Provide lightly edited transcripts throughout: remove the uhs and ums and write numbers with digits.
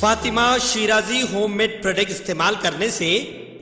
Fatima Shirazi homemade product इस्तेमाल करने से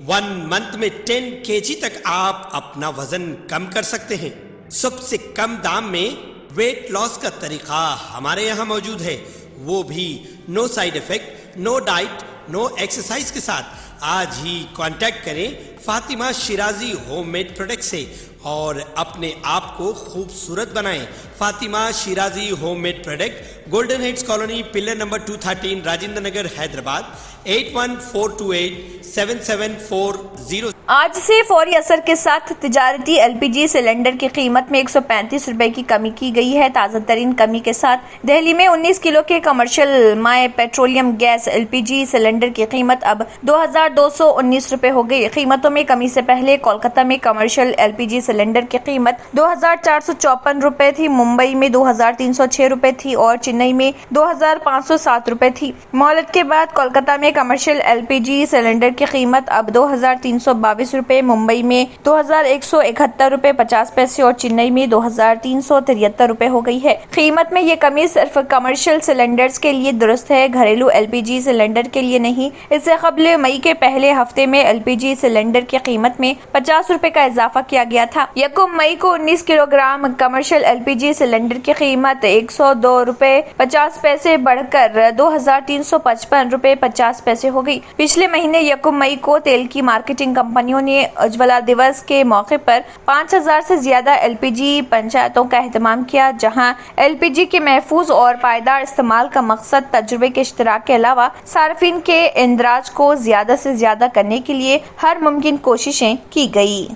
1 मंथ में 10 kg तक आप अपना वजन कम कर सकते हैं। सबसे कम दाम में वेट लॉस का तरीका हमारे यहाँ मौजूद है, वो भी no side effect, no diet, no exercise के साथ। आज ही कांटेक्ट करें फातिमा शिराजी होममेड प्रोडक्ट से और अपने आप को खूबसूरत बनाएं। Fatima Shirazi homemade product, golden heads colony, pillar number 213, Rajendra Nagar, Hyderabad 8142877440। आज से फौरी असर के साथ तिजारती एलपीजी सिलेंडर की कीमत में 135 रुपए की कमी की गई है। ताज़ा तरीन कमी के साथ दिल्ली में 19 किलो के commercial my petroleum gas LPG cylinder की कीमत अब 2219 रुपए हो गई। कीमतों में कमी से पहले कोलकाता में कमर्शियल एलपीजी सिलेंडर की कीमत 2454 रुपए थी, मुंबई में 2306 रुपए थी और चेन्नई में 2507 रुपए थी। मोहलत के बाद कोलकाता में कमर्शियल एलपीजी सिलेंडर की कीमत अब 2322 रुपए, मुंबई में 2171 रुपए 50 पैसे और चेन्नई में 2373 रुपए हो गई है। कीमत में ये कमी सिर्फ कमर्शियल सिलेंडर्स के लिए दुरुस्त है, घरेलू एलपीजी सिलेंडर के लिए नहीं। इससे कबल मई के पहले हफ्ते में एलपीजी सिलेंडर की कीमत में 50 रुपए का इजाफा किया गया था। 1 मई को 19 किलोग्राम कमर्शियल एलपीजी सिलेंडर की कीमत 102 रुपए 50 पैसे बढ़कर 2355 रुपए 50 पैसे हो गई। पिछले महीने 1 मई को तेल की मार्केटिंग कंपनियों ने उज्ज्वला दिवस के मौके पर 5000 से ज्यादा एलपीजी पंचायतों का एहतमाम किया, जहां एलपीजी के महफूज और पायदार इस्तेमाल का मकसद तजुर्बे के इश्तराक के अलावा सार्फिन के इंदराज को ज्यादा से ज्यादा करने के लिए हर मुमकिन कोशिशें की गई।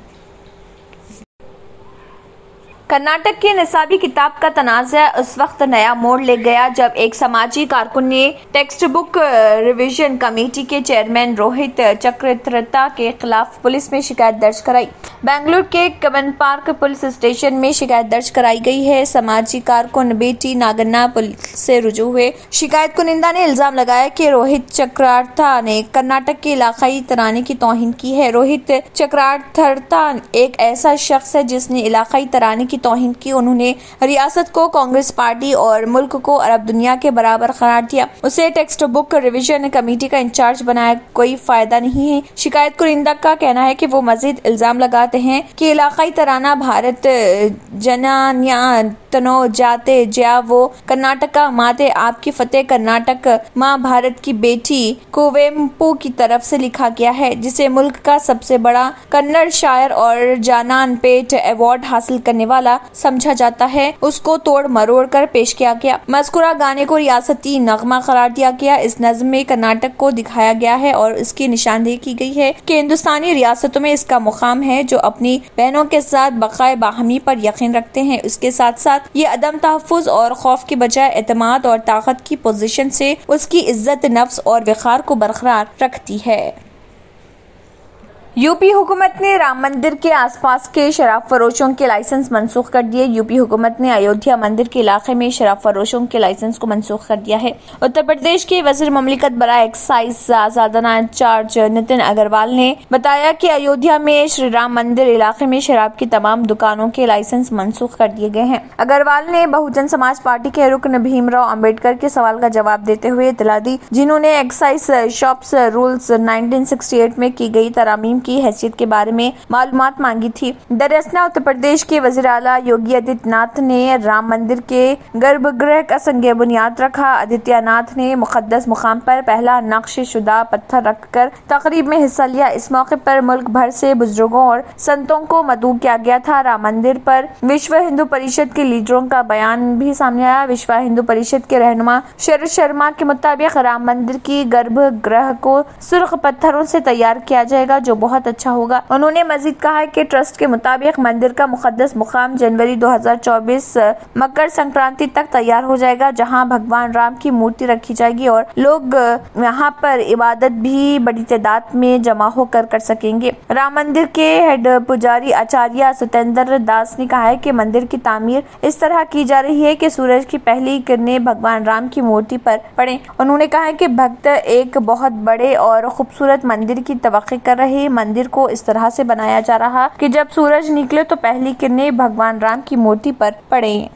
कर्नाटक की निसाबी किताब का तनाज़ा उस वक्त नया मोड़ ले गया जब एक समाजी कारकुन ने टेक्स्ट बुक रिवीजन कमेटी के चेयरमैन रोहित चक्रवर्ती के खिलाफ पुलिस में शिकायत दर्ज कराई। बेंगलुरु के कमन पार्क पुलिस स्टेशन में शिकायत दर्ज कराई गई है। समाजी कारकुन बेटी नागन्ना पुलिस से रुजू हुए शिकायत कुनिंदा ने इल्जाम लगाया कि रोहित चक्रवर्ती ने कर्नाटक के इलाकाई तराने की तौहीन की है। रोहित चक्रवर्ती एक ऐसा शख्स है जिसने इलाकाई तराने की तौहीन की। उन्होंने रियासत को कांग्रेस पार्टी और मुल्क को अरब दुनिया के बराबर करार दिया। उसे टेक्स्ट बुक रिवीजन कमेटी का इंचार्ज बनाया कोई फायदा नहीं है। शिकायत कुनिंदा का कहना है कि वो मजीद इल्जाम लगाते हैं कि इलाकाई तराना भारत जनान्या तनो जाते ज्या वो कर्नाटका माते आपकी फतेह कर्नाटक माँ भारत की बेटी कुवेम्पू की तरफ से लिखा गया है, जिसे मुल्क का सबसे बड़ा कन्नड़ शायर और जानान पेट अवार्ड हासिल करने वाला समझा जाता है, उसको तोड़ मरोड़ कर पेश किया गया। मज़कूरा गाने को रियासती नगमा करार दिया गया। इस नज़्म में कर्नाटक को दिखाया गया है और इसकी निशानदेही की गई है कि हिंदुस्तानी रियासतों में इसका मुकाम है जो अपनी बहनों के साथ बकाए बाहमी पर यकीन रखते हैं। उसके साथ साथ ये अदम तहफ़्फ़ुज़ और खौफ की बजाय एतमाद और ताकत की पोजीशन से उसकी इज्जत नफ्स और वक़ार को बरकरार रखती है। यूपी हुकूमत ने राम मंदिर के आसपास के शराब फरोशों के लाइसेंस मंसूख कर दिए। यूपी हुकूमत ने अयोध्या मंदिर के इलाके में शराब फरोशों के लाइसेंस को मंसूख कर दिया है। उत्तर प्रदेश के वज़ीर ममलिकत बराए एक्साइज आजादाना इंचार्ज नितिन अग्रवाल ने बताया कि अयोध्या में श्री राम मंदिर इलाके में शराब की तमाम दुकानों के लाइसेंस मंसूख कर दिए गए हैं। अग्रवाल ने बहुजन समाज पार्टी के रुकन भीमराव अम्बेडकर के सवाल का जवाब देते हुए इत्तला दी, जिन्होंने एक्साइज शॉप्स रूल्स 1968 में की गई तरामीम की हैसियत के बारे में मालूमात मांगी थी। दरअसल उत्तर प्रदेश के वज़ीर आला योगी आदित्यनाथ ने राम मंदिर के गर्भगृह का संगे बुनियाद रखा। आदित्यनाथ ने मुकद्दस मुकाम पर पहला नक्श शुदा पत्थर रखकर तकरीब में हिस्सा लिया। इस मौके पर मुल्क भर से बुजुर्गों और संतों को मदऊ किया गया था। राम मंदिर पर विश्व हिंदू परिषद के लीडरों का बयान भी सामने आया। विश्व हिंदू परिषद के रहनुमा शरद शर्मा के मुताबिक राम मंदिर की गर्भगृह को सुर्ख पत्थरों से तैयार किया जाएगा, जो बहुत अच्छा होगा। उन्होंने मजीद कहा है कि ट्रस्ट के मुताबिक मंदिर का मुकद्दस मुकाम जनवरी 2024 मकर संक्रांति तक तैयार हो जाएगा, जहां भगवान राम की मूर्ति रखी जाएगी और लोग यहां पर इबादत भी बड़ी तादाद में जमा होकर कर सकेंगे। राम मंदिर के हेड पुजारी आचार्य सत्येंद्र दास ने कहा है कि मंदिर की तामीर इस तरह की जा रही है कि सूरज की पहली किरणें भगवान राम की मूर्ति पर पड़े। उन्होंने कहा है कि भक्त एक बहुत बड़े और खूबसूरत मंदिर की तवक्की कर रहे। मंदिर को इस तरह से बनाया जा रहा कि जब सूरज निकले तो पहली किरणें भगवान राम की मूर्ति पर पड़े।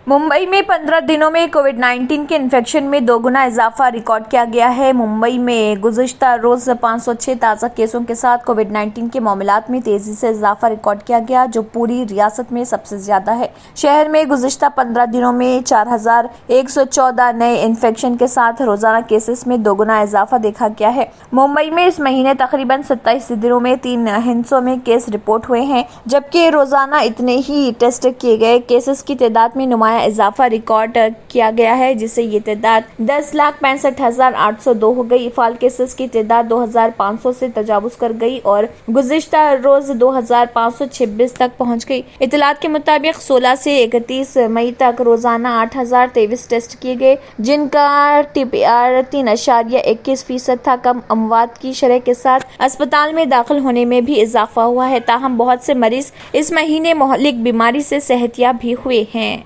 मुंबई में 15 दिनों में कोविड-19 के इन्फेक्शन में 2 गुना इजाफा रिकॉर्ड किया गया है। मुंबई में गुज़िश्ता रोज 506 ताज़ा केसों के साथ कोविड-19 के मामलात में तेजी से इजाफा रिकॉर्ड किया गया, जो पूरी रियासत में सबसे ज्यादा है। शहर में गुज़िश्ता 15 दिनों में 4114 नए इन्फेक्शन के साथ रोजाना केसेस में 2 गुना इजाफा देखा गया है। मुंबई में इस महीने तकरीबन 27 दिनों में 3 हिस्सों में केस रिपोर्ट हुए हैं, जबकि रोजाना इतने ही टेस्ट किए गए केसेस की तादाद में इजाफा रिकॉर्ड किया गया है, जिससे ये तादाद 10,65,802 हो गई। फाल केसेस की तादाद 2,500 से तजावुज कर गई और गुज़िश्ता रोज 2,526 तक पहुंच गई। इतलात के मुताबिक 16 से 31 मई तक रोजाना 8,023 टेस्ट किए गए, जिनका TPR 3.21% था। कम अमवात की शरह के साथ अस्पताल में दाखिल होने में भी इजाफा हुआ है। ताहम बहुत से मरीज इस महीने मोहलिक बीमारी से सेहतियाब भी हुए हैं।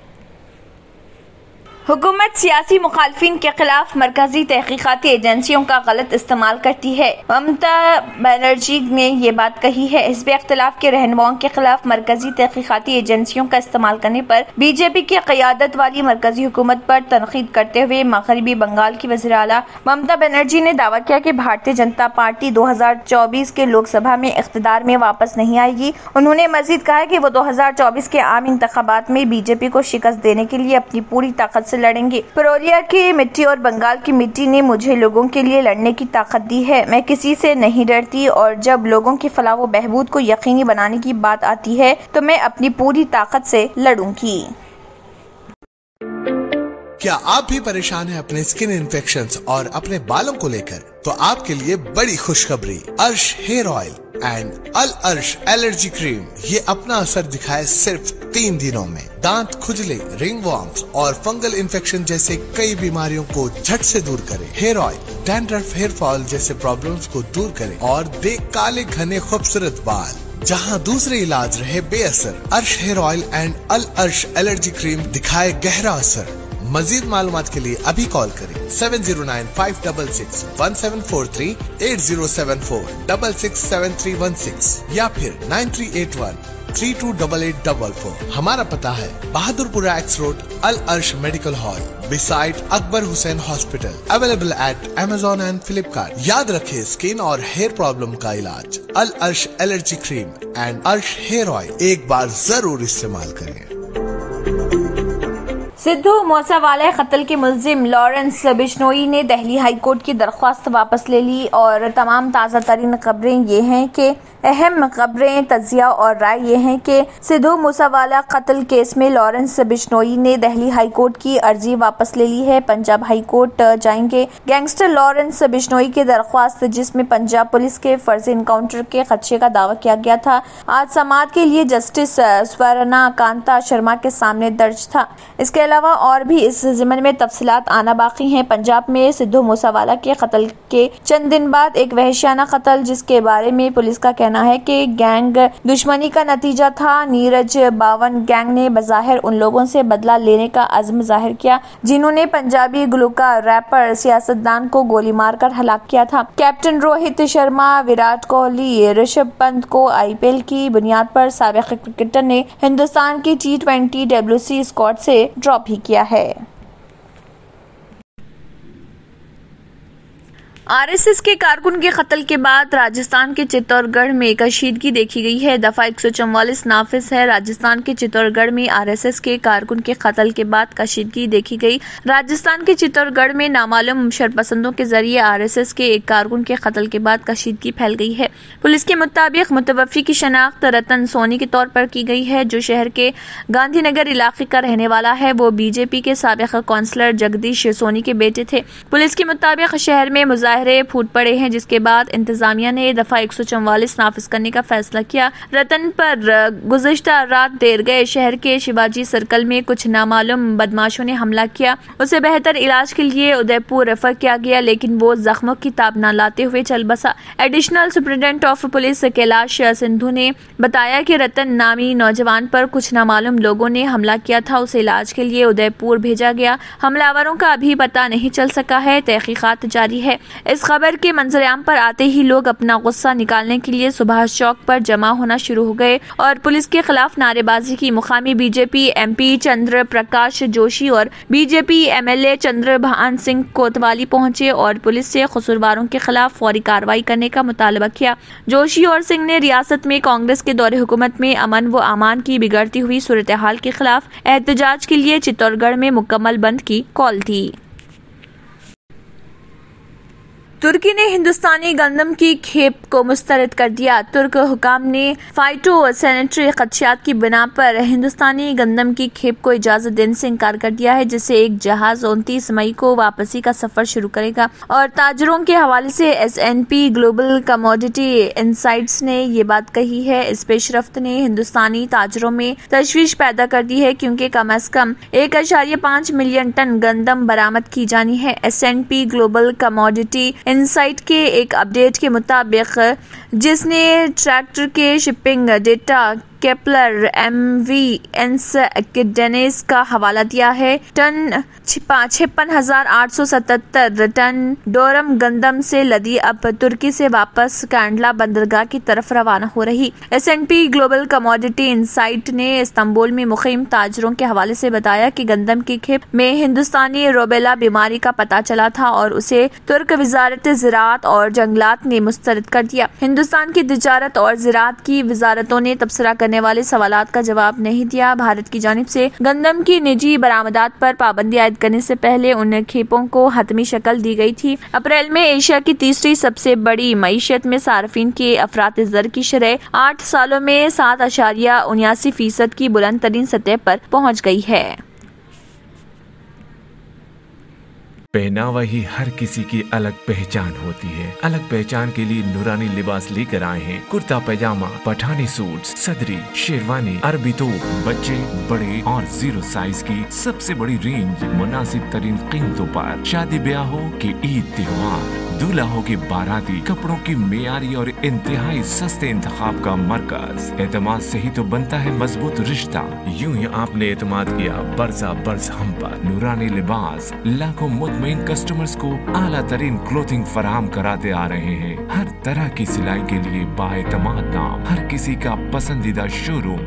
हुकूमत सियासी मुखालफिन के खिलाफ मरकजी तहकीकाती एजेंसियों का गलत इस्तेमाल करती है। ममता बनर्जी ने ये बात कही है। हिज़्ब इख्तिलाफ के रहनुमाओं के खिलाफ मरकजी तहकीकाती एजेंसियों का इस्तेमाल करने पर बीजेपी की क़यादत वाली मरकजी हुकूमत पर तनकीद करते हुए मगरबी बंगाल की वज़ीर आला ममता बनर्जी ने दावा किया कि भारतीय जनता पार्टी 2024 के लोकसभा में इख्तिदार में वापस नहीं आएगी। उन्होंने मजीद कहा कि वो 2024 के आम इंतखाबात में बीजेपी को शिकस्त देने के लिए अपनी पूरी ताकत लड़ेंगे। पुरोलिया की मिट्टी और बंगाल की मिट्टी ने मुझे लोगों के लिए लड़ने की ताकत दी है। मैं किसी से नहीं डरती और जब लोगों की फलाह व बहबूद को यकीनी बनाने की बात आती है तो मैं अपनी पूरी ताकत से लड़ूंगी। क्या आप भी परेशान हैं अपने स्किन इन्फेक्शंस और अपने बालों को लेकर? तो आपके लिए बड़ी खुशखबरी, अर्श हेयर ऑयल एंड अल अर्श एलर्जी क्रीम ये अपना असर दिखाए सिर्फ 3 दिनों में। दांत खुजले, रिंगवॉर्म्स और फंगल इन्फेक्शन जैसे कई बीमारियों को झट से दूर करे। Hair oil dandruff, hair fall जैसे प्रॉब्लम्स को दूर करे और दे काले घने खूबसूरत बाल। जहां दूसरे इलाज रहे बेअसर, अर्श हेयर ऑयल एंड अल अर्श एलर्जी क्रीम दिखाए गहरा असर। मजीद मालूमात के लिए अभी कॉल करें 7095661743, 8074667316 या फिर 9381328844। हमारा पता है बहादुरपुरा एक्स रोड, अल अर्श medical hall beside Akbar Hussain hospital. Available at Amazon and Flipkart। याद रखें, स्किन और हेयर प्रॉब्लम का इलाज अल अर्श एलर्जी क्रीम एंड अर्श हेयर ऑयल एक बार जरूर इस्तेमाल करें। सिद्धू मूसावाला कत्ल के मुल्जिम लॉरेंस बिश्नोई ने दिल्ली हाई कोर्ट की दरख्वास्त वापस ले ली और तमाम ताज़ा तरीन खबरें ये हैं कि अहम खबरें तजिया और राय ये हैं कि सिद्धू मूसावाला कत्ल केस में लॉरेंस बिश्नोई ने दिल्ली हाई कोर्ट की अर्जी वापस ले ली है। पंजाब हाई कोर्ट जाएंगे गैंगस्टर लॉरेंस बिश्नोई की दरख्वास्त, जिसमें पंजाब पुलिस के फर्जी इनकाउंटर के खदशे का दावा किया गया था, आज समाअत के लिए जस्टिस स्वर्णा कांता शर्मा के सामने दर्ज था। इसके अलावा और भी इस ज़िम्मन में तफसीलात आना बाकी हैं। पंजाब में सिद्धू मूसावाला के कत्ल के चंद दिन बाद एक वहशियाना कत्ल, जिसके बारे में पुलिस का कहना है कि गैंग दुश्मनी का नतीजा था। नीरज बावन गैंग ने बज़ाहिर उन लोगों से बदला लेने का अज़्म जाहिर किया जिन्होंने पंजाबी गुलकार, रैपर, सियासतदान को गोली मारकर हलाक किया था। कैप्टन रोहित शर्मा, विराट कोहली, ऋषभ पंत को IPL की बुनियाद पर साबिक क्रिकेटर ने हिंदुस्तान की T20 WC स्क्वाड से ड्रॉप भी किया है। RSS के कारकुन के कत्ल के बाद राजस्थान के चित्तौड़गढ़ में कशीदगी देखी गई है। दफा 144 नाफिज है। राजस्थान के चित्तौड़गढ़ में RSS के कारकुन के कत्ल के बाद कशीदगी देखी गई। राजस्थान के चित्तौड़गढ़ में नामालूम शरपसंदों के जरिए RSS के एक कारकुन के कत्ल के बाद कशीदगी फैल गई है। पुलिस के मुताबिक मुतवफ़ी की शनाख्त रतन सोनी के तौर पर की गई है, जो शहर के गांधीनगर इलाके का रहने वाला है। वो BJP के साबिक़ काउंसलर जगदीश सोनी के बेटे थे। पुलिस के मुताबिक शहर में फूट पड़े हैं, जिसके बाद इंतजामिया ने दफा 144 नाफिज करने का फैसला किया। रतन पर गुज़िश्ता रात देर गए शहर के शिवाजी सर्कल में कुछ नामालूम बदमाशों ने हमला किया। उसे बेहतर इलाज के लिए उदयपुर रेफर किया गया, लेकिन वो जख्मों की ताब न लाते हुए चल बसा। Additional superintendent of police Kailash Sindhu ने बताया कि रतन नामी नौजवान पर कुछ नामालूम लोगों ने हमला किया था। उसे इलाज के लिए उदयपुर भेजा गया। हमलावरों का अभी पता नहीं चल सका है। तहकीकात जारी है। इस खबर के मंजरेआम पर आते ही लोग अपना गुस्सा निकालने के लिए सुभाष चौक पर जमा होना शुरू हो गए और पुलिस के खिलाफ नारेबाजी की। मुकामी बीजेपी एमपी चंद्र प्रकाश जोशी और बीजेपी एमएलए चंद्रभान सिंह कोतवाली पहुंचे और पुलिस से कसूरवारों के खिलाफ फौरी कार्रवाई करने का मुतालबा किया। जोशी और सिंह ने रियासत में कांग्रेस के दौरे हुकूमत में अमन व अमान की बिगड़ती हुई सूरत हाल के खिलाफ एहतजाज के लिए चित्तौड़गढ़ में मुकम्मल बंद की कॉल थी। तुर्की ने हिंदुस्तानी गंदम की खेप को मुस्तरद कर दिया। तुर्क हुकाम ने फाइटो सैनिटरी खदशात की बिना पर हिंदुस्तानी गंदम की खेप को इजाजत देने से इनकार कर दिया है, जिससे एक जहाज 29 मई को वापसी का सफर शुरू करेगा। और ताजरों के हवाले से S&P ग्लोबल कमोडिटी इनसाइट्स ने ये बात कही है। इस पेशरफ्त ने हिंदुस्तानी ताजरों में तशवीश पैदा कर दी है, क्योंकि कम से कम 1.5 मिलियन टन गंदम बरामद की जानी है। S&P ग्लोबल कमोडिटी इनसाइट के एक अपडेट के मुताबिक, जिसने ट्रैक्टर के शिपिंग डेटा केपलर MV का हवाला दिया है, टन 56,877 टन डोरम गंदम से लदी अब तुर्की से वापस कैंडला बंदरगाह की तरफ रवाना हो रही। S&P ग्लोबल कमोडिटी इनसाइट ने इस्तांबुल में मुकीम ताजरों के हवाले से बताया कि गंदम की खेप में हिंदुस्तानी रोबेला बीमारी का पता चला था और उसे तुर्क वजारत ज़राअत और जंगलात ने मुस्तरद कर दिया। हिंदुस्तान की तिजारत और ज़राअत की वजारतों ने तबसरा करने वाले सवालात का जवाब नहीं दिया। भारत की जानिब से गंदम की निजी बरामदात पर पाबंदी आयद करने से पहले उन खेपों को हतमी शक्ल दी गई थी। अप्रैल में एशिया की तीसरी सबसे बड़ी मईशत में सार्फिन के अफरात ज़र की शरह 8 सालों में 7.79% की बुलंद तरीन सतह पर पहुँच गई है। पहनावा ही हर किसी की अलग पहचान होती है। अलग पहचान के लिए नूरानी लिबास लेकर आए हैं। कुर्ता पैजामा, पठानी सूट्स, सदरी, शेरवानी, अरबी तोप, बच्चे, बड़े और 0 साइज की सबसे बड़ी रेंज मुनासिब तरीन कीमतों पर। शादी ब्याह हो कि ईद त्योहार, दूल्हा हो के बाराती, कपड़ों की मेयारी और इंतहाई सस्ते इंतखाब का मरकज। एतमाद से ही तो बनता है मजबूत रिश्ता। यूं ही आपने एतमाद किया बरसा बरस हम पर। नूरानी लिबास लाखों मुतमईन कस्टमर्स को आला तरीन क्लोथिंग फराहम कराते आ रहे हैं। हर तरह की सिलाई के लिए बाएतमाद नाम, हर किसी का पसंदीदा showroom.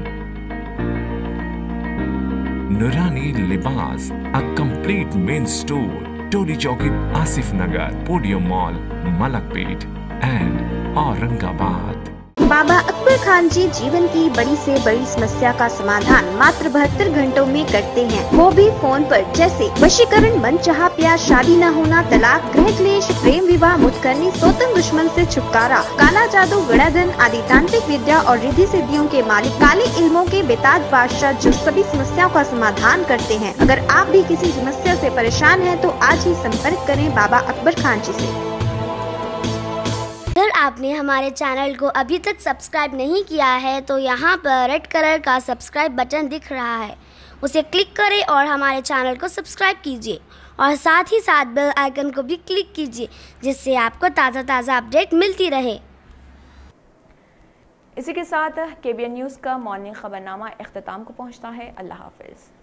Noorani Libas, a complete men store, Toli Chowki, Asif Nagar, podium mall, Malakpet and Aurangabad. Baba Akbar Khan ji जीवन की बड़ी से बड़ी समस्या का समाधान मात्र 72 घंटों में करते हैं, वो भी फोन पर। जैसे वशीकरण, मनचाहा प्यार, शादी न होना, तलाक, गृह क्लेश, प्रेम विवाह, मुतकरनी, सोतन दुश्मन से छुटकारा, काला जादू, गड़ाधन आदि तांत्रिक विद्या और रिद्धि सिद्धियों के मालिक काले इल्मों के बेताज बादशाह जो सभी समस्याओं का समाधान करते हैं। अगर आप भी किसी समस्या से परेशान हैं तो आज ही संपर्क करें बाबा अकबर खान जी से। अगर आपने हमारे चैनल को अभी तक सब्सक्राइब नहीं किया है तो यहाँ पर रेड कलर का सब्सक्राइब बटन दिख रहा है, उसे क्लिक करें और हमारे चैनल को सब्सक्राइब कीजिए और साथ ही साथ बेल आइकन को भी क्लिक कीजिए, जिससे आपको ताज़ा अपडेट मिलती रहे। इसी के साथ KBN न्यूज़ का मॉर्निंग खबरनामा इख्तिताम को पहुँचता है। अल्लाह हाफिज़।